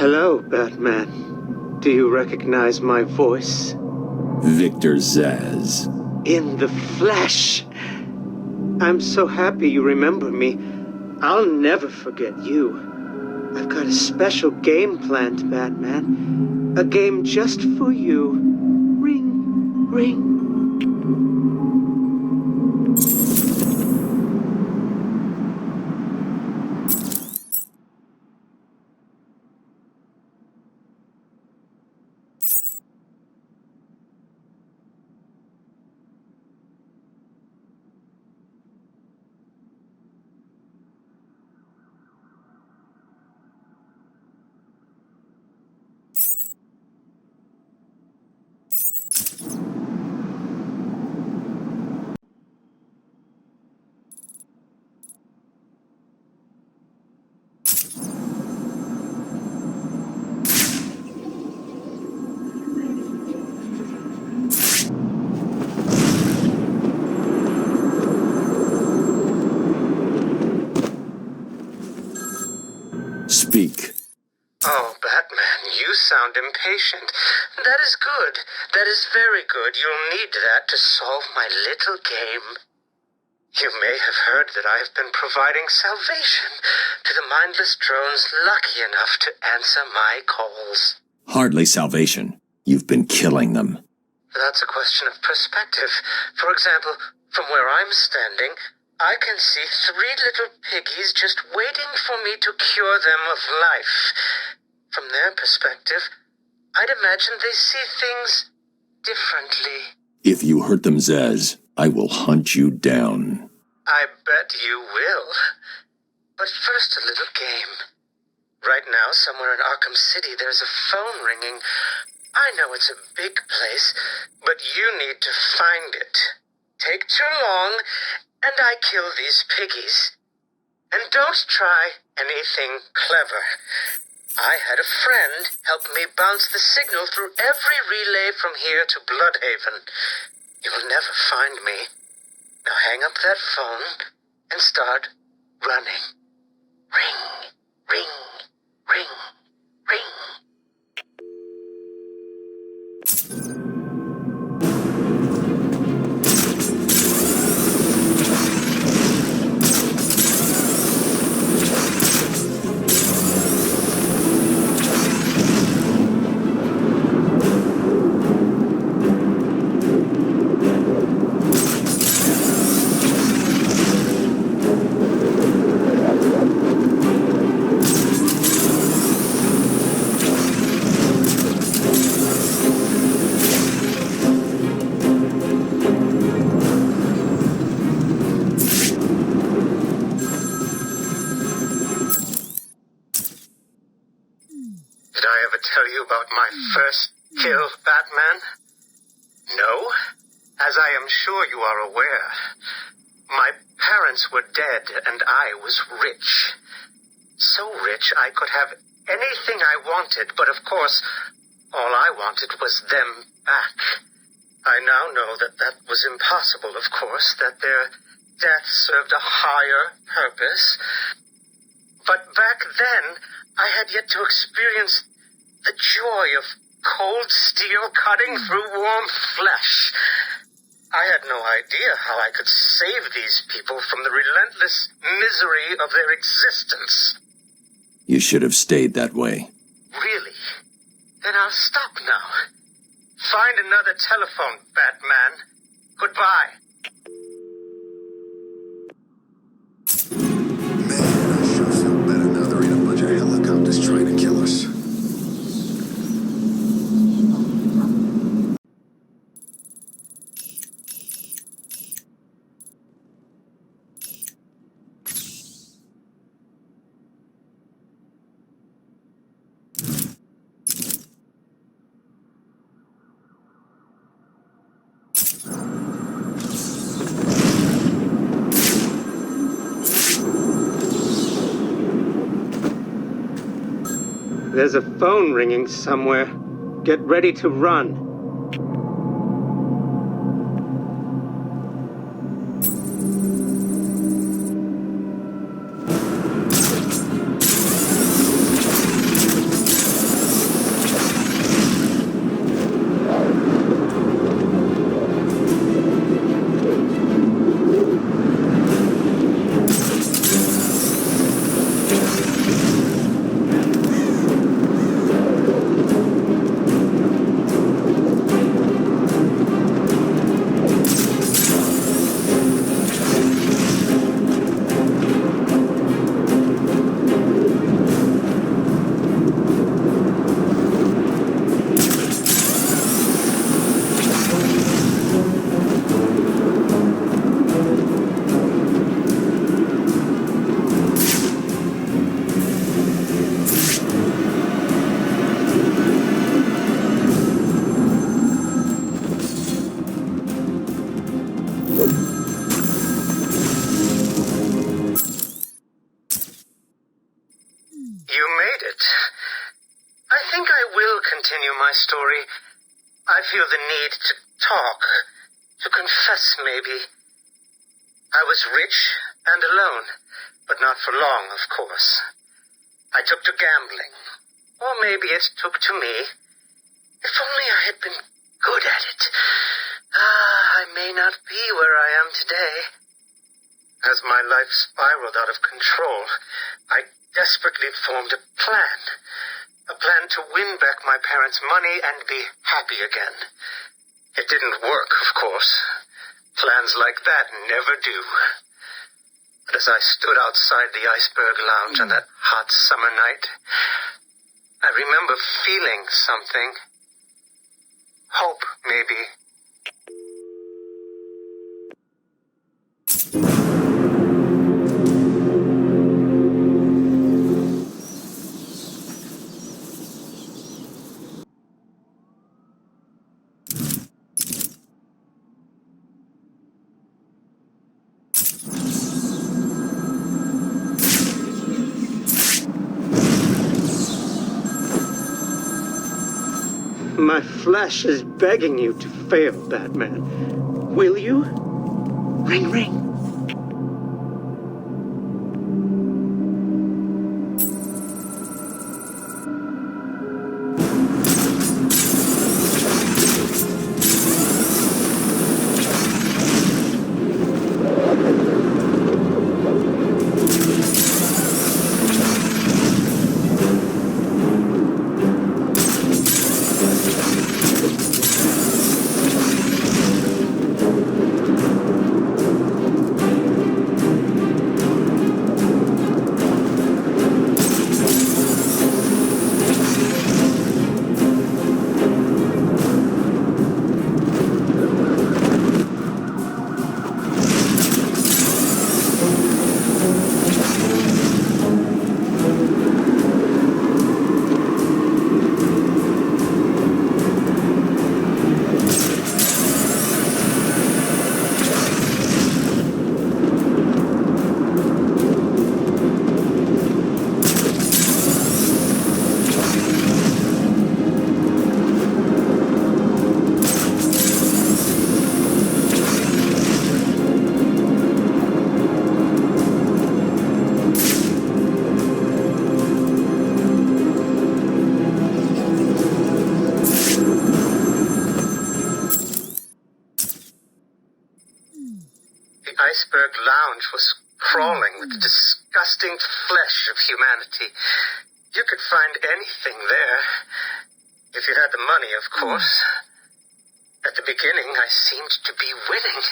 Hello, Batman. Do you recognize my voice? Victor Zhasz. In the flesh! I'm so happy you remember me. I'll never forget you. I've got a special game planned, Batman. A game just for you. Ring, ring. Speak. Oh, Batman, you sound impatient. That is good. That is very good. You'll need that to solve my little game. You may have heard that I have been providing salvation to the mindless drones lucky enough to answer my calls. Hardly salvation. You've been killing them. That's a question of perspective. For example, from where I'm standing, I can see 3 little piggies just waiting for me to cure them of life. From their perspective, I'd imagine they see things differently. If you hurt them, Zhasz, I will hunt you down. I bet you will. But first, a little game. Right now, somewhere in Arkham City, there's a phone ringing. I know it's a big place, but you need to find it. Take too long, and I kill these piggies. And don't try anything clever. I had a friend help me bounce the signal through every relay from here to Bloodhaven. You'll never find me. Now hang up that phone and start running. Ring, ring, ring, ring. Did I ever tell you about my first kill, Batman? No? As I am sure you are aware, my parents were dead and I was rich. So rich I could have anything I wanted, but of course, all I wanted was them back. I now know that that was impossible, of course, that their death served a higher purpose. But back then, I had yet to experience the joy of cold steel cutting through warm flesh. I had no idea how I could save these people from the relentless misery of their existence. You should have stayed that way. Really? Then I'll stop now. Find another telephone, Batman. Goodbye. Man, I sure feel better now there ain't a bunch of helicopters trying to kill us. There's a phone ringing somewhere. Get ready to run. story, I feel the need to talk, to confess maybe. I was rich and alone, but not for long, of course. I took to gambling, or maybe it took to me. If only I had been good at it. I may not be where I am today. As my life spiraled out of control, I desperately formed a plan. A plan to win back my parents' money and be happy again. It didn't work, of course. Plans like that never do. But as I stood outside the Iceberg Lounge on that hot summer night, I remember feeling something. Hope, maybe. My flesh is begging you to fail, Batman. Will you? Ring, ring. Iceberg Lounge was crawling with the disgusting flesh of humanity. You could find anything there. If you had the money, of course. At the beginning, I seemed to be winning.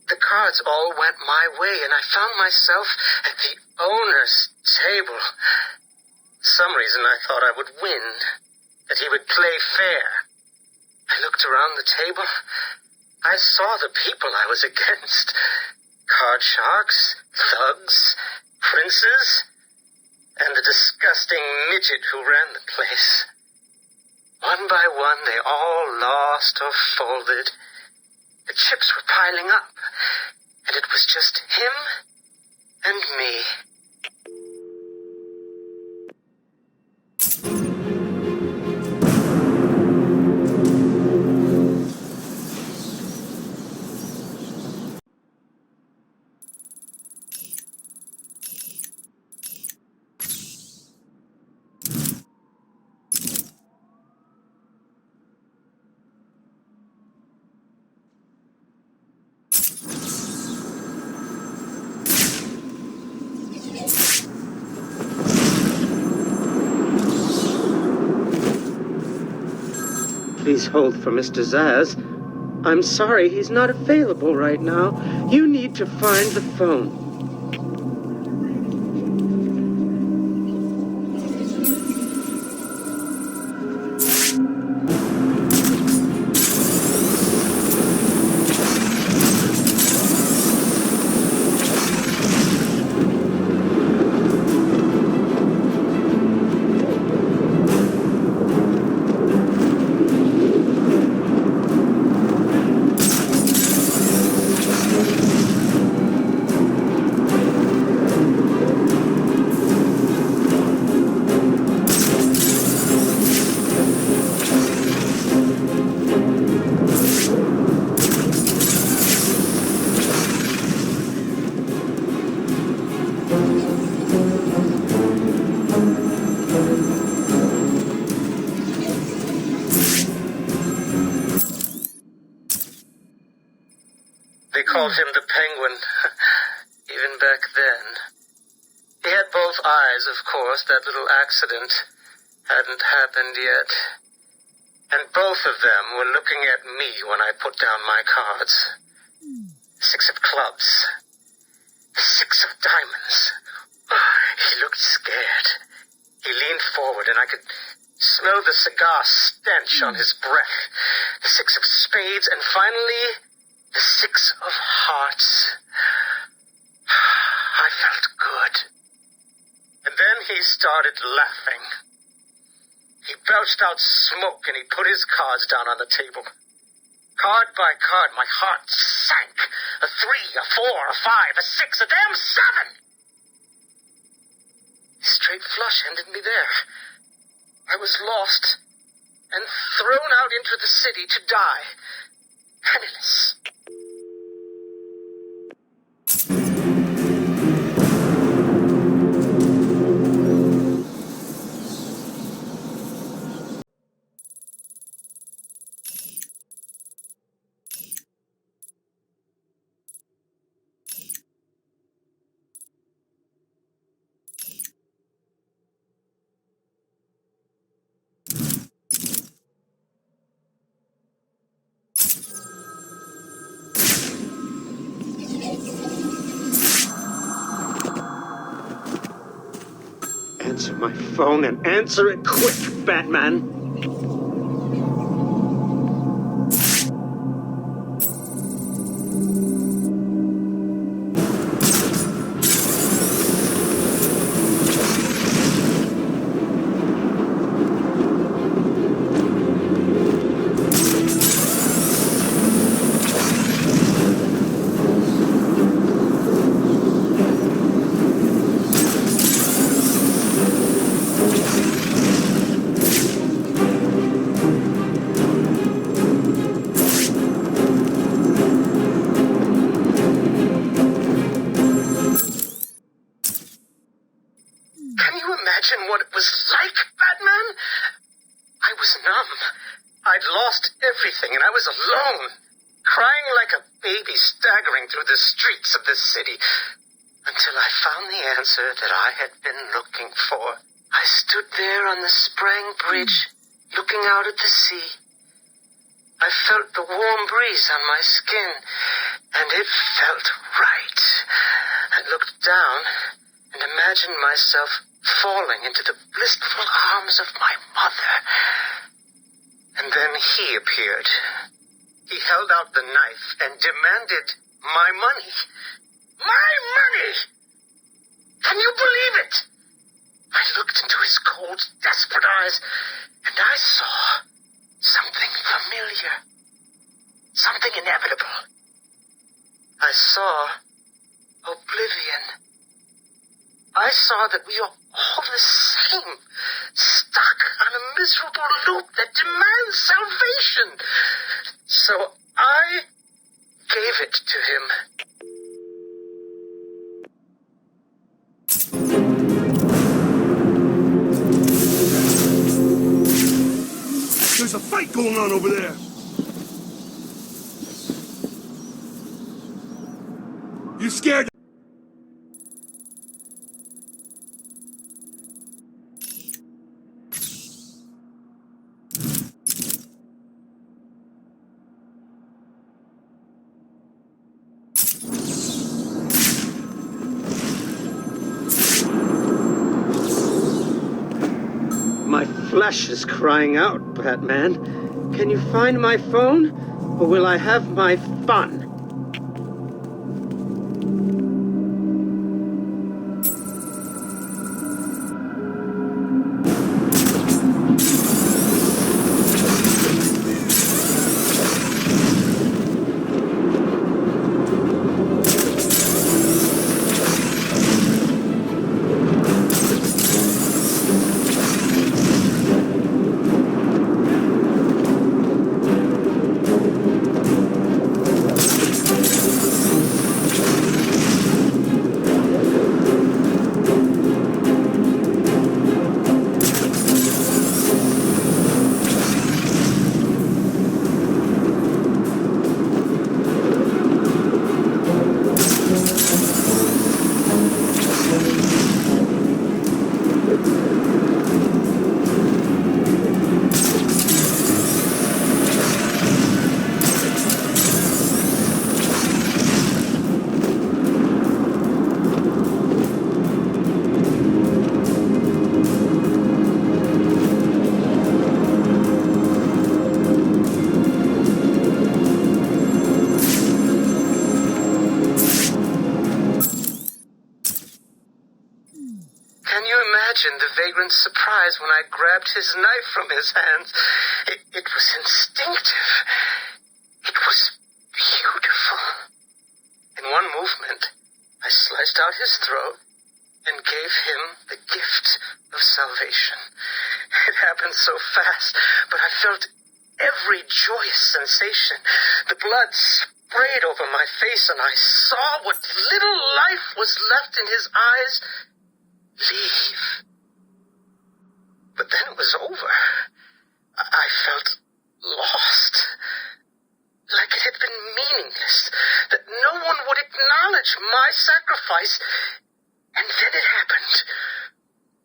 The cards all went my way, and I found myself at the owner's table. Some reason I thought I would win, that he would play fair. I looked around the table. I saw the people I was against. Card sharks, thugs, princes, and the disgusting midget who ran the place. One by one, they all lost or folded. The chips were piling up, and it was just him and me. Please hold for Mr. Zhasz. I'm sorry, he's not available right now. You need to find the phone. called him the Penguin, even back then. He had both eyes, of course. That little accident hadn't happened yet. And both of them were looking at me when I put down my cards. 6 of clubs. 6 of diamonds. He looked scared. He leaned forward, and I could smell the cigar stench on his breath. The 6 of spades, and finally, the 6 of hearts. I felt good. And then he started laughing. He belched out smoke, and he put his cards down on the table. Card by card, my heart sank. A 3, a 4, a 5, a 6, a damn 7! Straight flush ended me there. I was lost and thrown out into the city to die, penniless. Answer my phone and answer it quick, Batman. What it was like, Batman? I was numb. I'd lost everything, and I was alone, crying like a baby staggering through the streets of this city, until I found the answer that I had been looking for. I stood there on the Sprang Bridge, looking out at the sea. I felt the warm breeze on my skin, and it felt right. I looked down and imagined myself falling into the blissful arms of my mother. And then he appeared. He held out the knife and demanded my money. My money! Can you believe it? I looked into his cold, desperate eyes, and I saw something familiar. Something inevitable. I saw oblivion. I saw that we are all the same, stuck on a miserable loop that demands salvation. So I gave it to him. There's a fight going on over there. You scared? My flesh is crying out, Batman. Can you find my phone, or will I have my fun? imagine the vagrant's surprise when I grabbed his knife from his hands. It was instinctive. It was beautiful. In one movement, I sliced out his throat and gave him the gift of salvation. It happened so fast, but I felt every joyous sensation. The blood sprayed over my face, and I saw what little life was left in his eyes leave. But then it was over. I felt lost. Like it had been meaningless. That no one would acknowledge my sacrifice. And then it happened.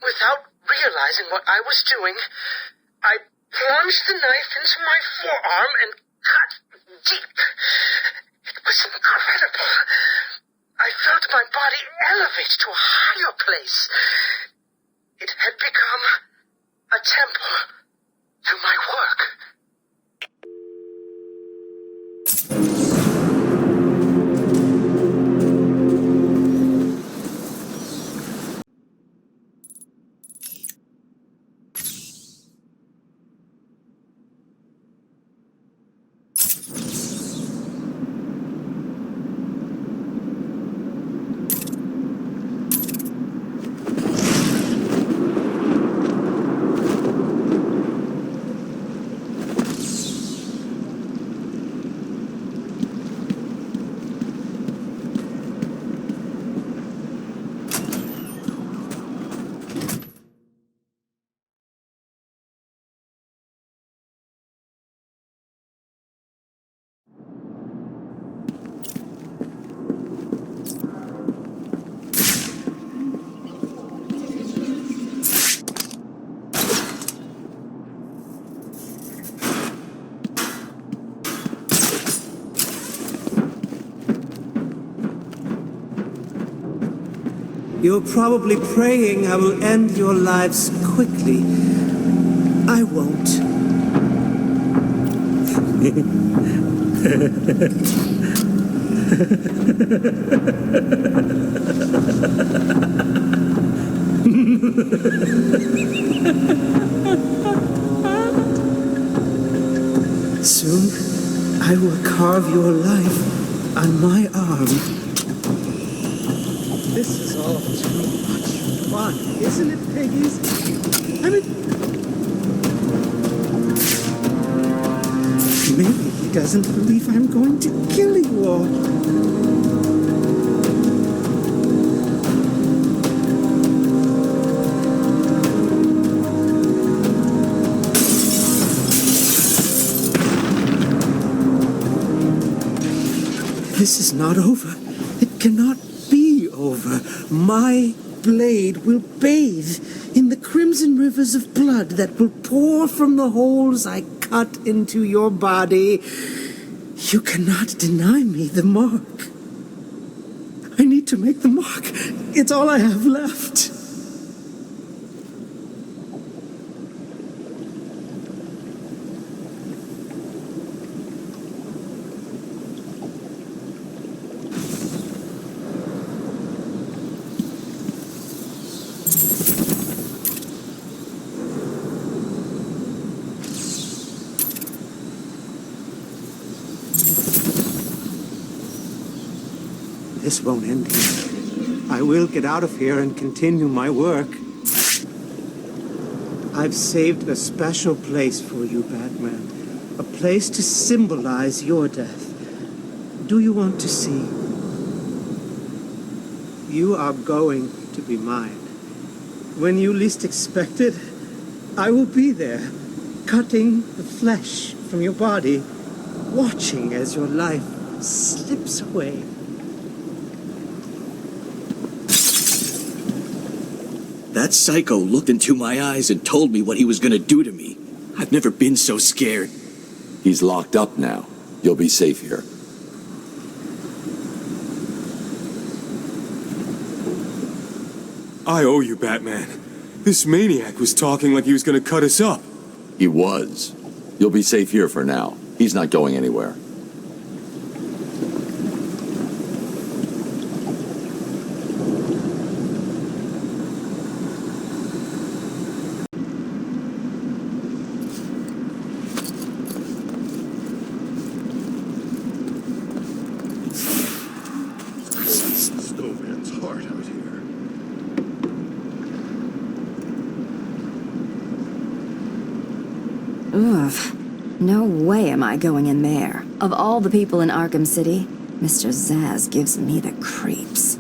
Without realizing what I was doing, I plunged the knife into my forearm and cut deep. It was incredible. I felt my body elevate to a higher place. It had become a temple to my work. You're probably praying I will end your lives quickly. I won't. Soon, I will carve your life on my arm. This is all too much fun, isn't it, piggies? I mean, maybe he doesn't believe I'm going to kill you all. This is not over. It cannot be over. My blade will bathe in the crimson rivers of blood that will pour from the holes I cut into your body. You cannot deny me the mark. I need to make the mark. It's all I have left. This won't end here. I will get out of here and continue my work. I've saved a special place for you, Batman. A place to symbolize your death. Do you want to see? You are going to be mine. When you least expect it, I will be there, cutting the flesh from your body, watching as your life slips away. That psycho looked into my eyes and told me what he was going to do to me. I've never been so scared. He's locked up now. You'll be safe here. I owe you, Batman. This maniac was talking like he was going to cut us up. He was. You'll be safe here for now. He's not going anywhere. Ugh. No way am I going in there. Of all the people in Arkham City, Mr. Zhasz gives me the creeps.